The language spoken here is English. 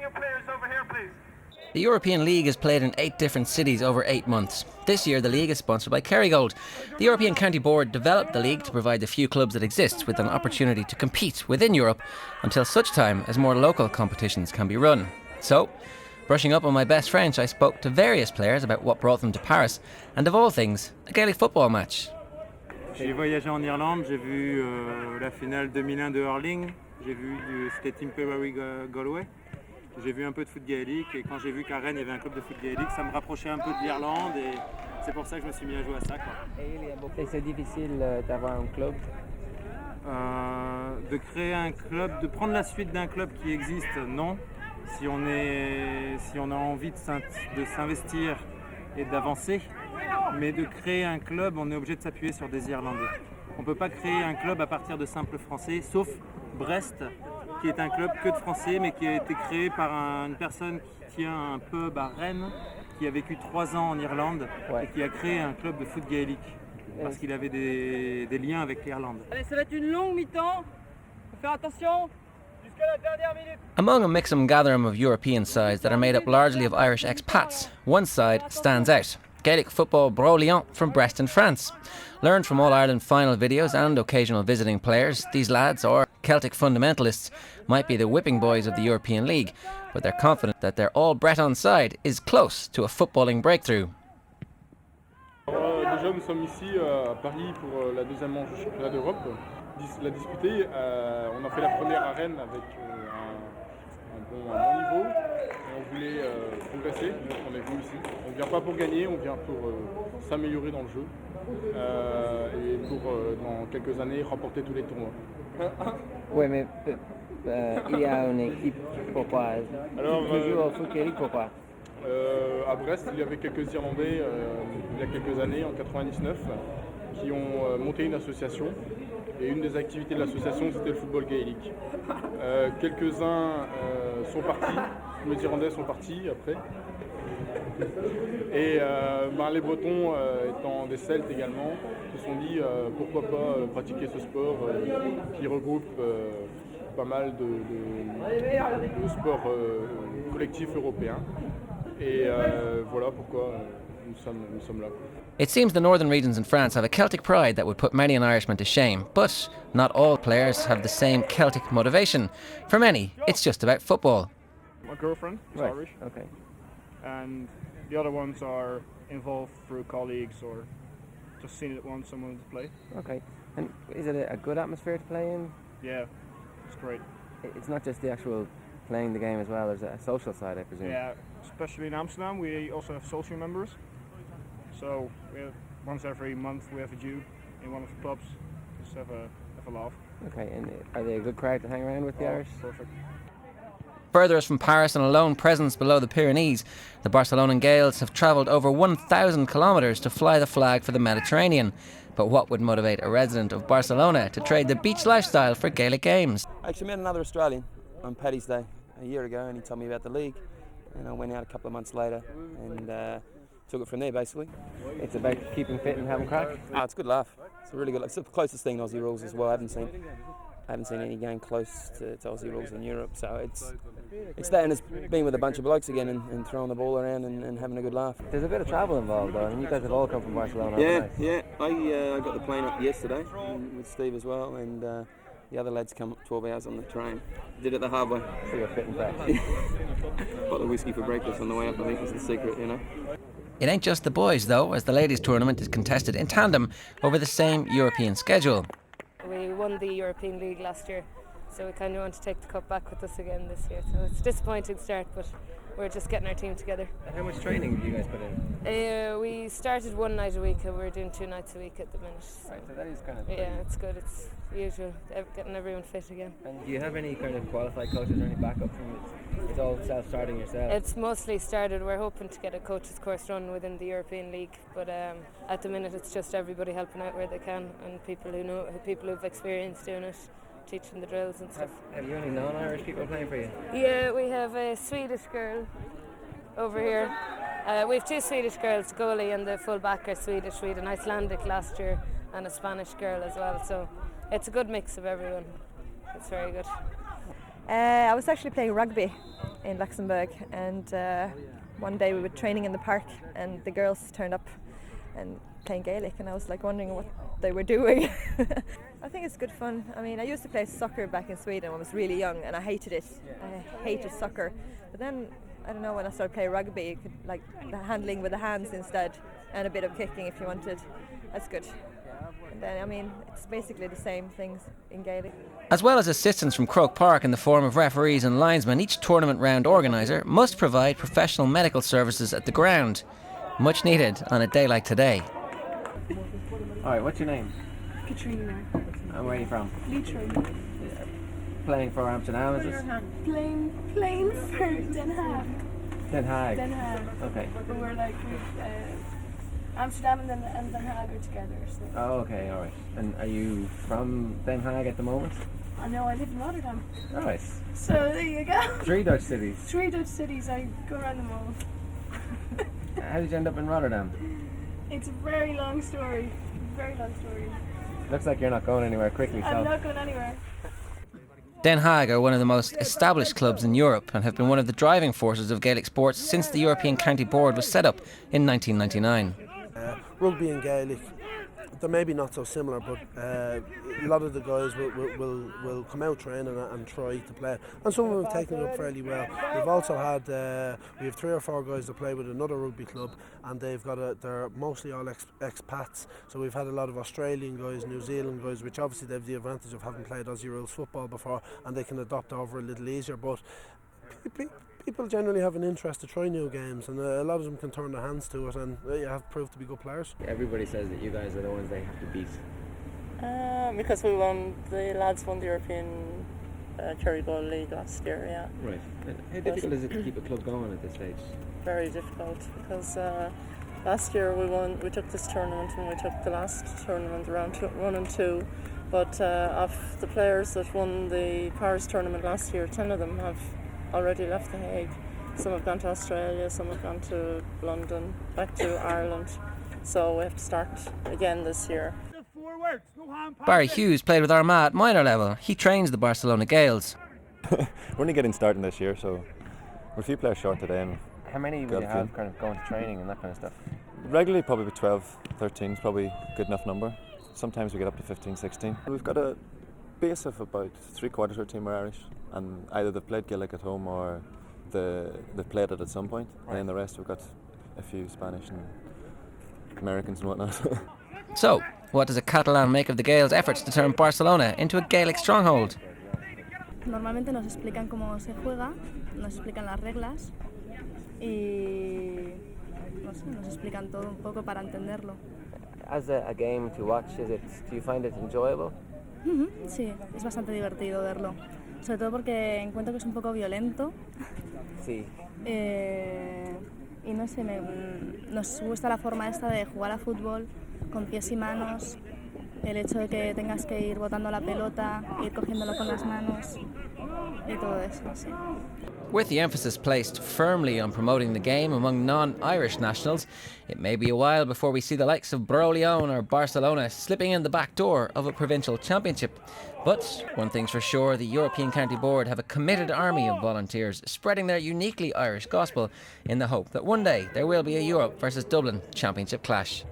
your players over here, please. The European League is played in 8 different cities over 8 months. This year the league is sponsored by Kerrygold. The European County Board developed the league to provide the few clubs that exist with an opportunity to compete within Europe until such time as more local competitions can be run. So, brushing up on my best French, I spoke to various players about what brought them to Paris and, of all things, a Gaelic football match. J'ai voyagé en Irlande, j'ai vu la finale 2001 de hurling, j'ai vu c'était Team Paris Galway. J'ai vu un peu de foot gaélique et quand j'ai vu qu'à Rennes il y avait un club de foot gaélique, ça me rapprochait un peu de l'Irlande et c'est pour ça que je me suis mis à jouer à ça, quoi. Et c'est difficile d'avoir un club? De créer un club, de prendre la suite d'un club qui existe, non. Si on a envie de s'investir et d'avancer, mais de créer un club, on est obligé de s'appuyer sur des Irlandais. On ne peut pas créer un club à partir de simples Français, sauf Brest, qui est un club que de Français, mais qui a été créé par une personne qui tient un pub à Rennes, qui a vécu 3 ans en Irlande, et qui a créé un club de foot gaélique, parce qu'il avait des liens avec l'Irlande. Allez, ça va être une longue mi-temps, faut faire attention jusqu'à la dernière minute. Among a mixum gatherum of European sides that are made up largely of Irish expats, one side stands out. Gaelic football Broliant from Brest and France. Learned from All-Ireland final videos and occasional visiting players, these lads, or Celtic fundamentalists, might be the whipping boys of the European League, but they're confident that their all-Breton side is close to a footballing breakthrough. Déjà, nous sommes ici à Paris pour la deuxième manche du championnat d'Europe. La disputer, on a fait la première à Rennes avec un bon niveau. On voulait progresser, donc on est venu ici. On ne vient pas pour gagner, on vient pour s'améliorer dans le jeu et pour, dans quelques années, remporter tous les tournois. Oui, mais il y a une équipe, pourquoi? Alors, tu joues au foot gaélique, pourquoi? À Brest, il y avait quelques Irlandais, il y a quelques années, en 99, qui ont monté une association. Et une des activités de l'association, c'était le football gaélique. Quelques-uns sont partis, les Irlandais sont partis après. Et les Bretons, étant des Celtes également, se sont dit pourquoi pas pratiquer ce sport qui regroupe pas mal de sports collectifs européens. Et voilà pourquoi nous sommes là. It seems the northern regions in France have a Celtic pride that would put many an Irishman to shame, but not all players have the same Celtic motivation. For many, it's just about football. My girlfriend is Irish. Okay. And the other ones are involved through colleagues or just seen it once someone to play. Okay. And is it a good atmosphere to play in? Yeah, it's great. It's not just the actual playing the game as well, there's a social side, I presume. Yeah, especially in Amsterdam, we also have social members. So we have, once every month we have a due in one of the pubs, just have a laugh. Okay, and are they a good crowd to hang around with, the Irish? Perfect. Furthest from Paris and a lone presence below the Pyrenees, the Barcelona Gaels have travelled over 1,000 kilometres to fly the flag for the Mediterranean. But what would motivate a resident of Barcelona to trade the beach lifestyle for Gaelic games? I actually met another Australian on Paddy's Day a year ago, and he told me about the league, and I went out a couple of months later and took it from there basically. It's about keeping fit and having crack? It's a good laugh. It's a really good laugh. It's the closest thing to Aussie rules as well. I haven't seen any game close to Aussie rules in Europe, so it's that, and it's being with a bunch of blokes again and throwing the ball around and having a good laugh. There's a bit of travel involved though, and you guys have all come from Barcelona. Yeah. I got the plane up yesterday with Steve as well, and the other lads come up 12 hours on the train. Did it the hard way. So you're fit and fresh. Bottle of whiskey for breakfast on the way up, I think is the secret, you know. It ain't just the boys though, as the ladies' tournament is contested in tandem over the same European schedule. We won the European League last year, so we kind of want to take the cup back with us again this year. So it's a disappointing start, but we're just getting our team together. And how much training do you guys put in? We started one night a week and we're doing 2 nights a week at the minute. Right, so that is kind of... Yeah, it's good. It's usual, getting everyone fit again. And do you have any kind of qualified coaches or any backup from it? It's all self-starting yourself? It's mostly started. We're hoping to get a coach's course run within the European League, but at the minute it's just everybody helping out where they can, and people who've experience doing it, teaching the drills and stuff. Have you any non-Irish people playing for you? Yeah, we have a Swedish girl over here. We have 2 Swedish girls, goalie and the full back are Swedish. We had an Icelandic last year and a Spanish girl as well, so it's a good mix of everyone. It's very good. I was actually playing rugby in Luxembourg, and one day we were training in the park and the girls turned up and playing Gaelic, and I was like wondering what they were doing. I think it's good fun. I mean, I used to play soccer back in Sweden when I was really young, and I hated it. I hated soccer. But then, I don't know, when I started playing rugby, you could, like, the handling with the hands instead, and a bit of kicking if you wanted. That's good. And then, I mean, it's basically the same things in Gaelic. As well as assistance from Croke Park in the form of referees and linesmen, each tournament round organiser must provide professional medical services at the ground. Much needed on a day like today. Alright, what's your name? Katrina. And where are you from? Leitrim. Playing for Amsterdam, is this? Playing for Den Haag. Den Haag. Den Haag. Okay. But we're like Amsterdam and Den Haag are together. So. Oh, okay, alright. And are you from Den Haag at the moment? I know, I live in Rotterdam. Alright. So there you go. 3 Dutch cities. 3 Dutch cities, I go around them all. How did you end up in Rotterdam? It's a very long story. Very long story. Looks like you're not going anywhere quickly, so. I'm not going anywhere. Den Haag are one of the most established clubs in Europe and have been one of the driving forces of Gaelic sports since the European County Board was set up in 1999. Rugby and Gaelic, they're maybe not so similar, but a lot of the guys will come out training and try to play, and some of them have taken it up fairly well. We've also had we have 3 or 4 guys that play with another rugby club, and they're mostly all expats. So we've had a lot of Australian guys, New Zealand guys, which obviously they have the advantage of having played Aussie rules football before, and they can adapt over a little easier. But people generally have an interest to try new games, and a lot of them can turn their hands to it, and you have proved to be good players. Everybody says that you guys are the ones they have to beat. Because the lads won the European Gael League last year, yeah. Right. And how difficult is it to keep a club going at this stage? Very difficult, because last year we took this tournament and we took the last tournament round 1 and 2, but of the players that won the Paris tournament last year, 10 of them have already left The Hague. Some have gone to Australia, some have gone to London, back to Ireland, so we have to start again this year. Barry Hughes played with Armagh at minor level. He trains the Barcelona Gaels. We're only getting started this year, so we're a few players short today. And how many will you have kind of going to training and that kind of stuff? Regularly probably 12, 13 is probably a good enough number. Sometimes we get up to 15, 16. We've got a base of about 3/4 of our team are Irish, and either they've played Gaelic at home or they've played it at some point. Right. And then the rest we've got a few Spanish and Americans and whatnot. So, what does a Catalan make of the Gaels' efforts to turn Barcelona into a Gaelic stronghold? Normalmente nos explican cómo se juega, nos explican las reglas y no sé, nos explican todo un poco para entenderlo. As a game to watch, do you find it enjoyable? Sí, es bastante divertido verlo, sobre todo porque encuentro que es un poco violento. Sí. Y no sé, nos gusta la forma esta de jugar a fútbol con pies y manos, el hecho de que tengas que ir botando la pelota, ir cogiéndolo con las manos y todo eso, sí. With the emphasis placed firmly on promoting the game among non-Irish nationals, it may be a while before we see the likes of Broleone or Barcelona slipping in the back door of a provincial championship. But one thing's for sure, the European County Board have a committed army of volunteers spreading their uniquely Irish gospel in the hope that one day there will be a Europe versus Dublin championship clash.